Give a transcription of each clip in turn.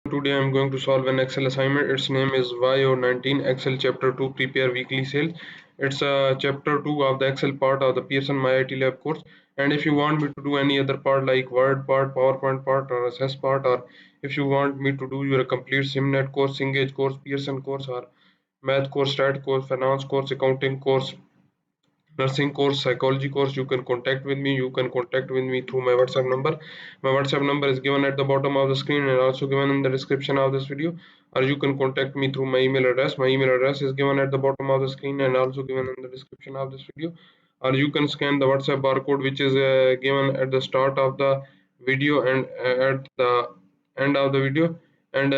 Today I'm going to solve an Excel assignment. Its name is YO19 Excel Chapter 2 Prepare Weekly Sales. It's Chapter 2 of the Excel part of the Pearson MyITLab course. And if you want me to do any other part like Word part, PowerPoint part, or Assess part, or if you want me to do your complete SimNet course, Engage course, Pearson course, or Math course, Stat course, Finance course, Accounting course, nursing course, psychology course, you can contact with me. You can contact with me through my WhatsApp number. My WhatsApp number is given at the bottom of the screen and also given in the description of this video, or you can contact me through my email address. My email address is given at the bottom of the screen and also given in the description of this video, or you can scan the WhatsApp barcode which is given at the start of the video and at the end of the video. And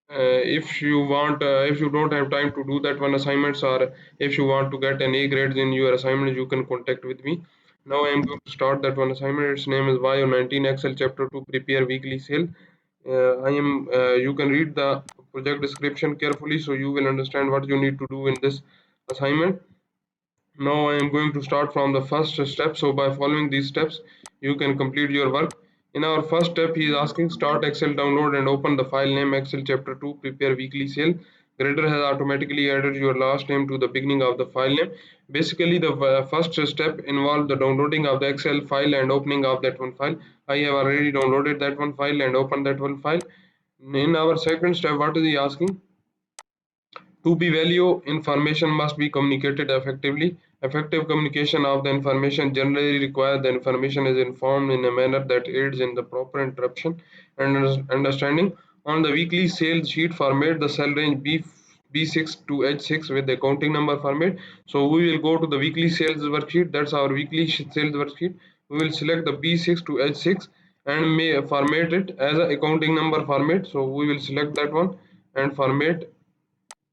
if you don't have time to do that one assignments, or if you want to get an A grades in your assignment, you can contact with me. Now I am going to start that one assignment. Its name is YO19 Excel Chapter 2 Prepare Weekly Sale. You can read the project description carefully so you will understand what you need to do in this assignment. Now I am going to start from the first step. So by following these steps, you can complete your work. In our first step, he is asking start Excel download and open the file name Excel chapter 2 prepare weekly sale. Grader has automatically added your last name to the beginning of the file name. Basically, the first step involved the downloading of the Excel file and opening of that one file. I have already downloaded that one file and opened that one file. In our second step, what is he asking? To be value, information must be communicated effectively. Effective communication of the information generally requires the information is informed in a manner that aids in the proper interpretation and understanding. On the weekly sales sheet format, the cell range B6 to H6 with the accounting number format. So we will go to the weekly sales worksheet. That's our weekly sales worksheet. We will select the B6 to H6 and may format it as an accounting number format. So we will select that one and format.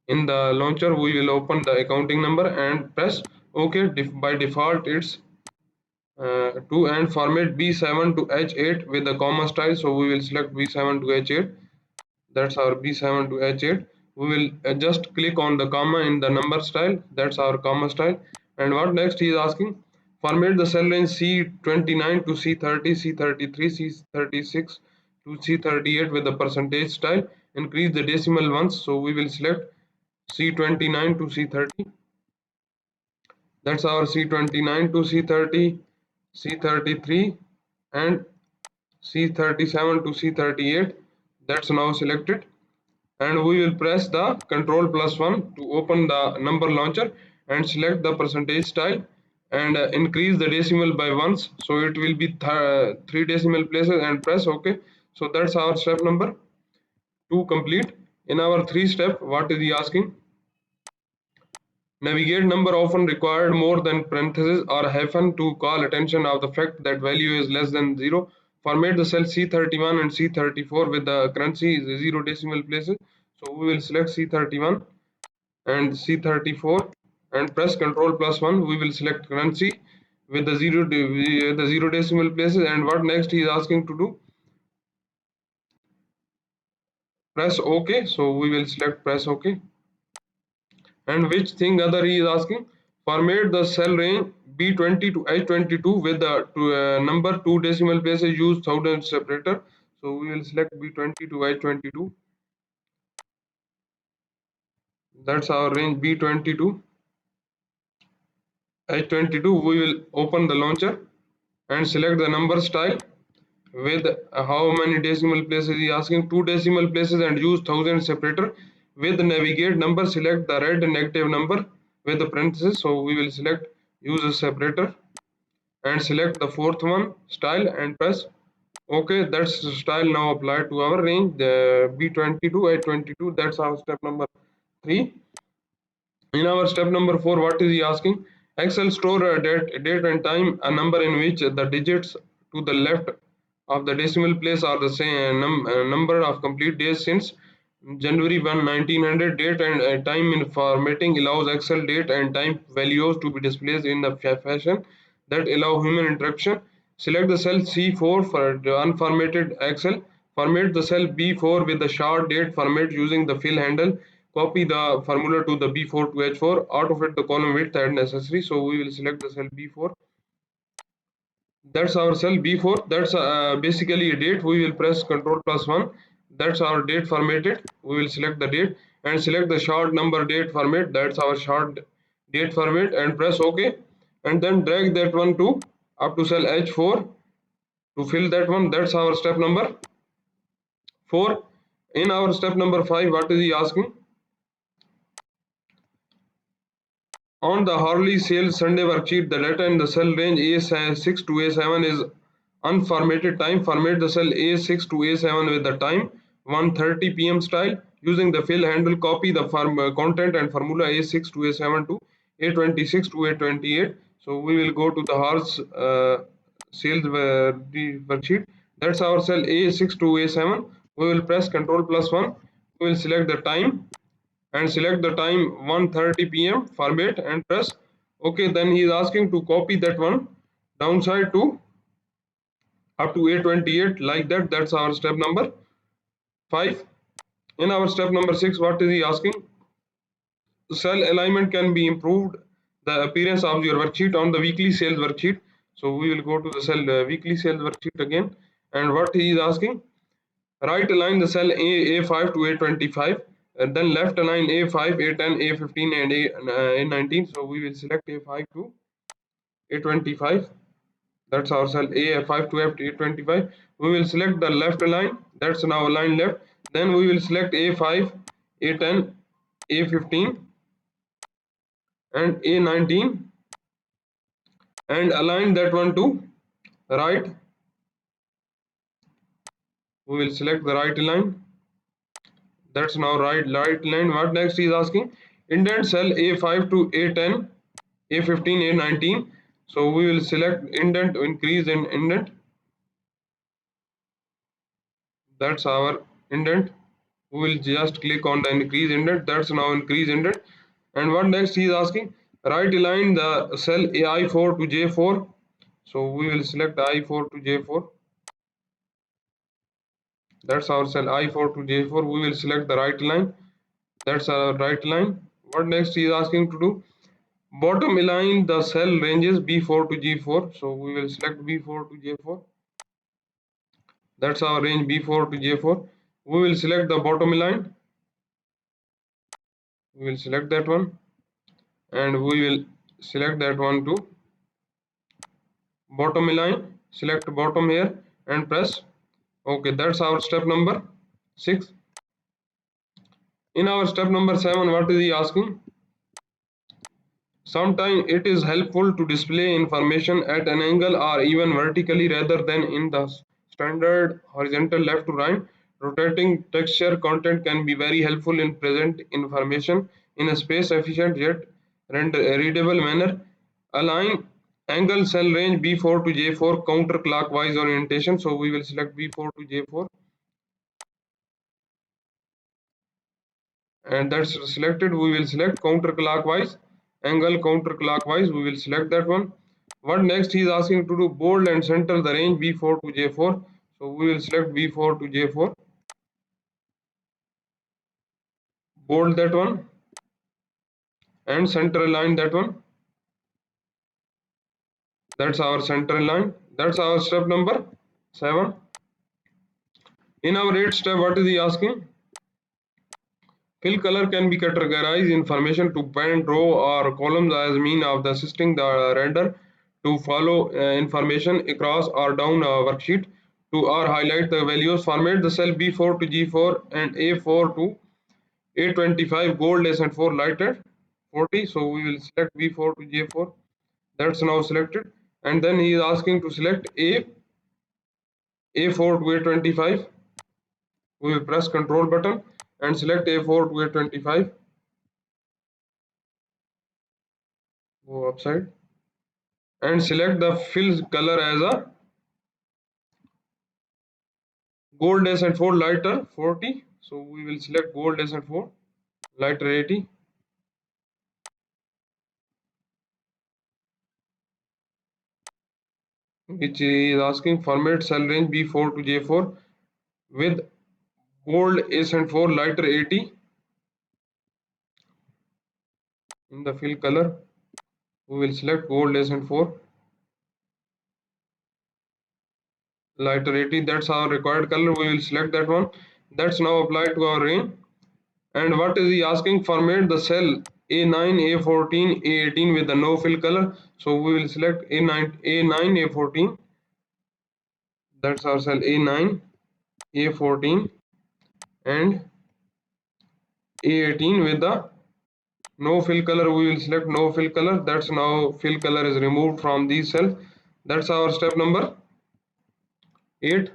In the launcher, we will open the accounting number and press OK. By default, it's to and format B7 to H8 with the comma style. So we will select B7 to H8. That's our B7 to H8. We will just click on the comma in the number style. That's our comma style. And what next he is asking? Format the cell range C29 to C30, C33, C36 to C38 with the percentage style. Increase the decimal ones. So we will select C29 to C30. That's our C29 to C30, C33 and C37 to C38. That's now selected. And we will press the Control plus 1 to open the number launcher and select the percentage style and increase the decimal by ones. So it will be 3 decimal places and press OK. So that's our step number 2 complete. In our 3 step, what is he asking? Navigate number often required more than parentheses or hyphen to call attention of the fact that value is less than 0. Format the cell C31 and C34 with the currency 0 decimal places. So we will select C31 and C34 and press Ctrl plus 1. We will select currency with the 0 decimal places. And what next he is asking to do? Press OK. So we will select press OK. And which thing other he is asking? Format the cell range B20 to H22 with the number 2 decimal places, use thousand separator. So we will select B20 to H22. That's our range B22. H22, we will open the launcher and select the number style with how many decimal places he is asking, 2 decimal places, and use thousand separator. With the navigate number, select the red negative number with the parentheses. So we will select use a separator and select the fourth one style and press OK. That's the style now applied to our range, the B22 H22. That's our step number 3. In our step number 4, what is he asking? Excel store a date and time, a number in which the digits to the left of the decimal place are the same number of complete days since January 1, 1900. Date and time in formatting allows Excel date and time values to be displayed in the fashion that allow human interaction. Select the cell C4 for the unformatted Excel. Format the cell B4 with the short date format using the fill handle. Copy the formula to the B4 to H4. Autofit the column width as necessary. So we will select the cell B4. That's our cell B4. That's basically a date. We will press Ctrl plus 1. that's our date formatted. We will select the date and select the short number date format. That's our short date format and press OK. And then drag that one to up to cell H4 to fill that one. That's our step number 4. In our step number 5, what is he asking? On the hourly sales Sunday worksheet, the data in the cell range A6 to A7 is unformatted time. Format the cell A6 to A7 with the time 1:30 p.m. style. Using the fill handle, copy the content and formula A6 to A7 to A26 to A28. So we will go to the hours sales the worksheet. That's our cell A6 to A7. We will press Ctrl plus 1. We will select the time and select the time 1:30 p.m. format and press OK. Then he is asking to copy that one downside to up to A28 like that. That's our step number 5. In our step number 6, what is he asking? Cell alignment can be improved the appearance of your worksheet on the weekly sales worksheet. So we will go to the cell weekly sales worksheet again, and what he is asking, right align the cell A5 to A25 and then left align A5, A10, A15 and A19. So we will select A5 to A25. That's our cell A5 to A25. We will select the left align. That's now align left. Then we will select A5, A10, A15 and A19 and align that one to right. We will select the right line. That's now right line. What next he is asking? Indent cell A5 to A10, A15, A19. So we will select indent, increase in indent. That's our indent. We will just click on the increase indent. That's now increase indent. And what next he is asking? Right align the cell I4 to J4. So we will select I4 to J4. That's our cell I4 to J4. We will select the right line. That's our right line. What next he is asking to do? Bottom align the cell ranges B4 to G4. So we will select B4 to J4. That's our range B4 to J4. We will select the bottom line. We will select that one and we will select that one to bottom align. Select bottom here and press OK. That's our step number 6. In our step number 7, what is he asking? Sometimes it is helpful to display information at an angle or even vertically rather than in the standard horizontal left to right. Rotating texture content can be very helpful in present information in a space efficient yet readable manner. Align angle cell range B4 to J4 counterclockwise orientation. So we will select B4 to J4 and that's selected. We will select counterclockwise angle counterclockwise. We will select that one. What next he is asking to do? Bold and center the range B4 to J4. So we will select B4 to J4, bold that one and center align that one. That's our center line. That's our step number 7. In our 8th step, what is he asking? Fill color can be categorized information to band row or columns as mean of assisting the render to follow information across or down a worksheet to or highlight the values. Format the cell B4 to G4 and A4 to A25 gold and 4 lighter 40. So we will select B4 to J4. That's now selected. And then he is asking to select A4 to A25. We will press Control button and select A4 to A25. Go upside and select the fill color as a gold and 4 lighter 40. So we will select gold and 4 lighter 80. Which is asking format cell range B4 to J4 with gold and 4 lighter 80 in the fill color. We will select gold and 4 lighter 80. That's our required color. We will select that one. That's now applied to our range. And what is he asking? Format the cell A9, A14, A18 with the no fill color. So we will select A9, A14. That's our cell A9, A14 and A18 with the no fill color. We will select no fill color. That's now fill color is removed from these cells. That's our step number 8.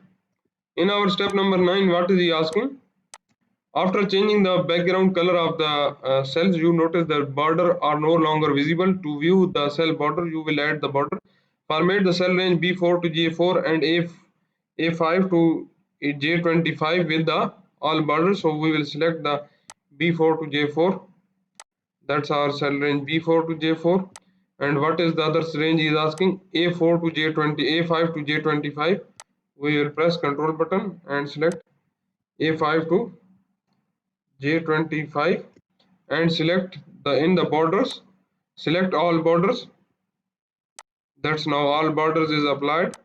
In our step number 9, what is he asking? After changing the background color of the cells, you notice that border are no longer visible. To view the cell border, you will add the border. Format the cell range B4 to J4 and A5 to J25 with the all borders. So we will select the B4 to J4. That's our cell range B4 to J4. And what is the other range he is asking? A4 to J20, A5 to J25. We will press Control button and select A5 to J25 and select the in the borders. Select all borders. That's now all borders is applied.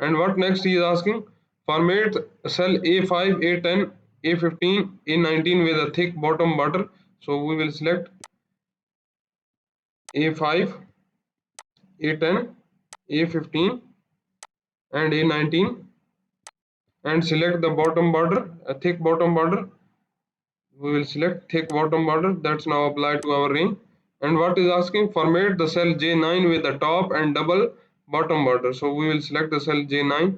And what next he is asking? Format cell A5, A10, A15, A19 with a thick bottom border. So we will select A5, A10, A15 and A19 and select the bottom border, a thick bottom border. We will select thick bottom border. That's now applied to our range. And what is asking? Format the cell J9 with the top and double bottom border. So we will select the cell J9.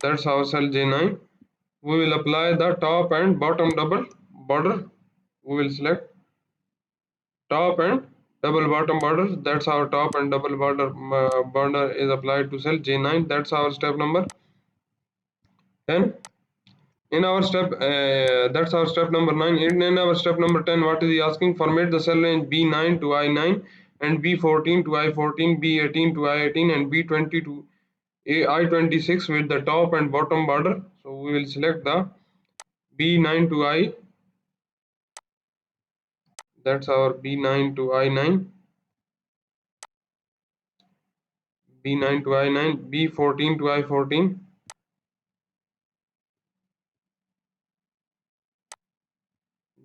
That's our cell J9. We will apply the top and bottom double border. We will select top and double bottom borders. That's our top and double border is applied to cell J9. That's our step number 10. In our step, that's our step number 9. In our step number 10, what is he asking? Format the cell range B9 to I9 and B14 to I14, B18 to I18 and B20 to I26 with the top and bottom border. So we will select the B9 to I. That's our B9 to I9, B9 to I9, B14 to I14.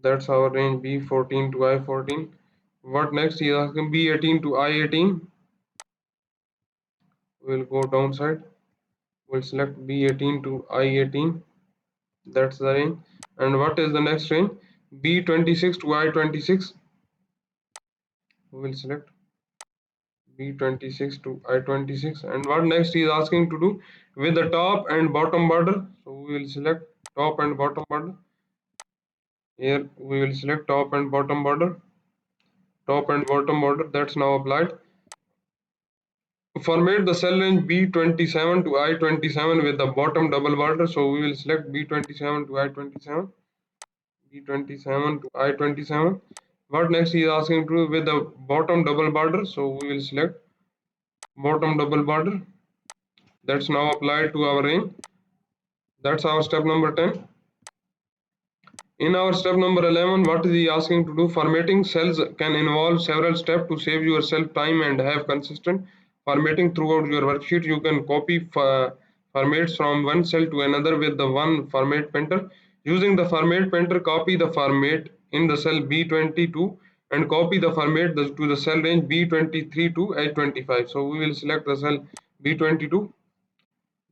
That's our range B14 to I14. What next? He is asking B18 to I18. We'll go downside. We'll select B18 to I18. That's the range. And what is the next range? B26 to I26. We will select B26 to I26. And what next he is asking to do with the top and bottom border. So we will select top and bottom border. Here we will select top and bottom border. Top and bottom border. That's now applied. Format the cell range B27 to I27 with the bottom double border. So we will select B27 to I27. B27 to I27. What next he is asking to do with the bottom double border? So we will select bottom double border. That's now applied to our range. That's our step number 10. In our step number 11, what is he asking to do? Formatting cells can involve several steps to save yourself time and have consistent formatting throughout your worksheet. You can copy formats from one cell to another with the one format painter. Using the format painter, copy the format in the cell B22 and copy the format to the cell range B23 to H25. So we will select the cell B22.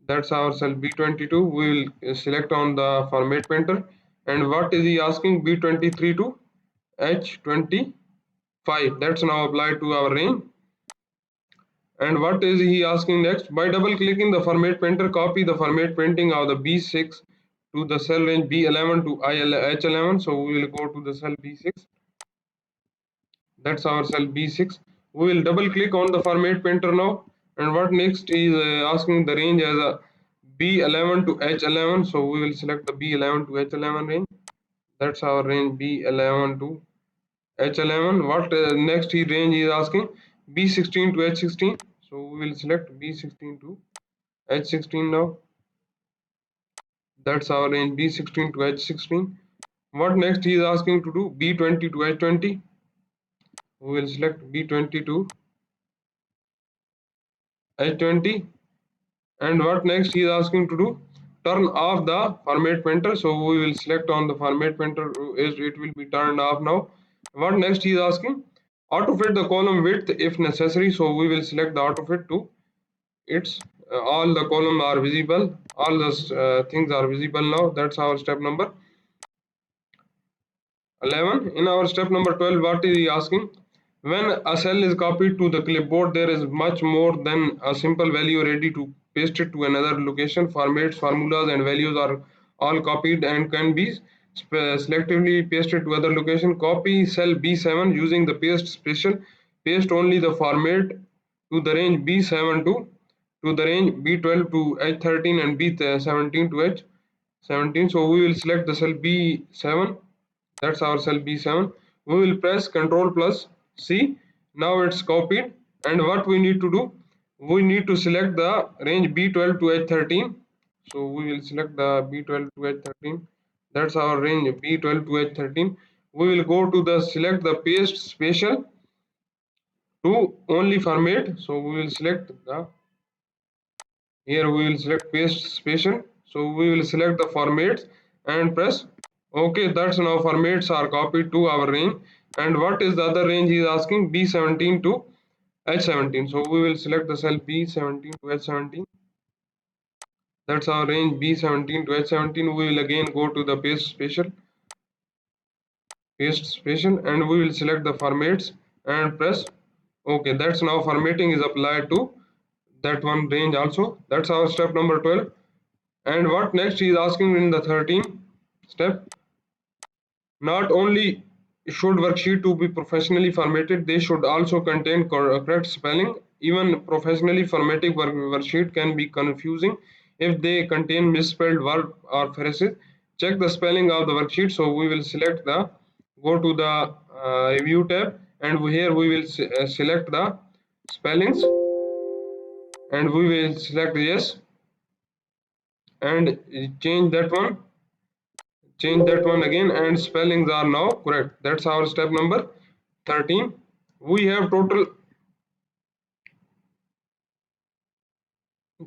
That's our cell B22. We will select on the format painter. And what is he asking? B23 to H25. That's now applied to our range. And what is he asking next? By double clicking the format painter, copy the format painting of the B6 to the cell range B11 to H11. So we will go to the cell B6. That's our cell B6. We will double click on the format painter now. And what next is asking the range as a B11 to H11. So we will select the B11 to H11 range. That's our range B11 to H11. What next he range is asking? B16 to H16. So we will select B16 to H16 now. That's our range B16 to H16. What next he is asking to do? B20 to H20. We will select B20 to H20. And what next he is asking to do? Turn off the format painter. So we will select on the format painter, is it will be turned off now. What next he is asking? Auto fit the column width if necessary. So we will select the auto fit to its all the column are visible, all the things are visible now. That's our step number 11. In our step number 12, what is he asking? When a cell is copied to the clipboard, there is much more than a simple value ready to paste it to another location. Formats, formulas, and values are all copied and can be selectively pasted to other location. Copy cell B7 using the paste special. Paste only the format to the range B7 to the range B12 to H13 and B17 to H17. So we will select the cell B7, that's our cell B7. We will press Ctrl plus C. Now it's copied. And what we need to do? We need to select the range B12 to H13. So we will select the B12 to H13. That's our range B12 to H13. We will go to the select the paste spatial to only format. So we will select the here we will select paste spatial. So we will select the formats and press OK. That's now formats are copied to our range. And what is the other range he is asking? B17 to H17. So we will select the cell B17 to H17. That's our range B17 to H17. We will again go to the paste spatial and we will select the formats and press OK. That's now formatting is applied to that one range also. That's our step number 12. And what next he is asking in the 13th step? Not only should worksheet to be professionally formatted, they should also contain correct spelling. Even professionally formatted worksheet can be confusing if they contain misspelled verb or phrases. Check the spelling of the worksheet. So we will select the go to the review tab, and here we will select the spellings, and we will select yes and change that one again, and spellings are now correct. That's our step number 13. We have total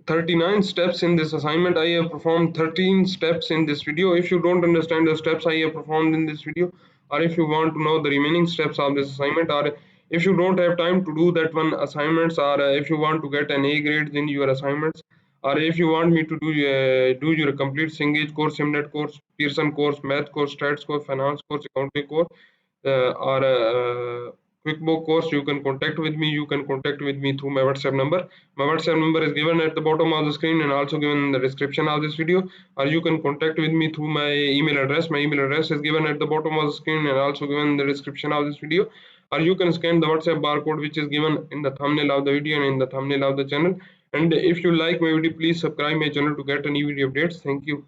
39 steps in this assignment. I have performed 13 steps in this video. If you don't understand the steps I have performed in this video, or if you want to know the remaining steps of this assignment, or if you don't have time to do that one assignments, or if you want to get an A grade in your assignments, or if you want me to do your complete Cengage course, Simnet course, Pearson course, math course, stats course, finance course, accounting course, or QuickBook course, you can contact with me. You can contact with me through my WhatsApp number. My WhatsApp number is given at the bottom of the screen and also given in the description of this video. Or you can contact with me through my email address. My email address is given at the bottom of the screen and also given in the description of this video. Or you can scan the WhatsApp barcode which is given in the thumbnail of the video and in the thumbnail of the channel. And if you like my video, please subscribe my channel to get any video updates. Thank you.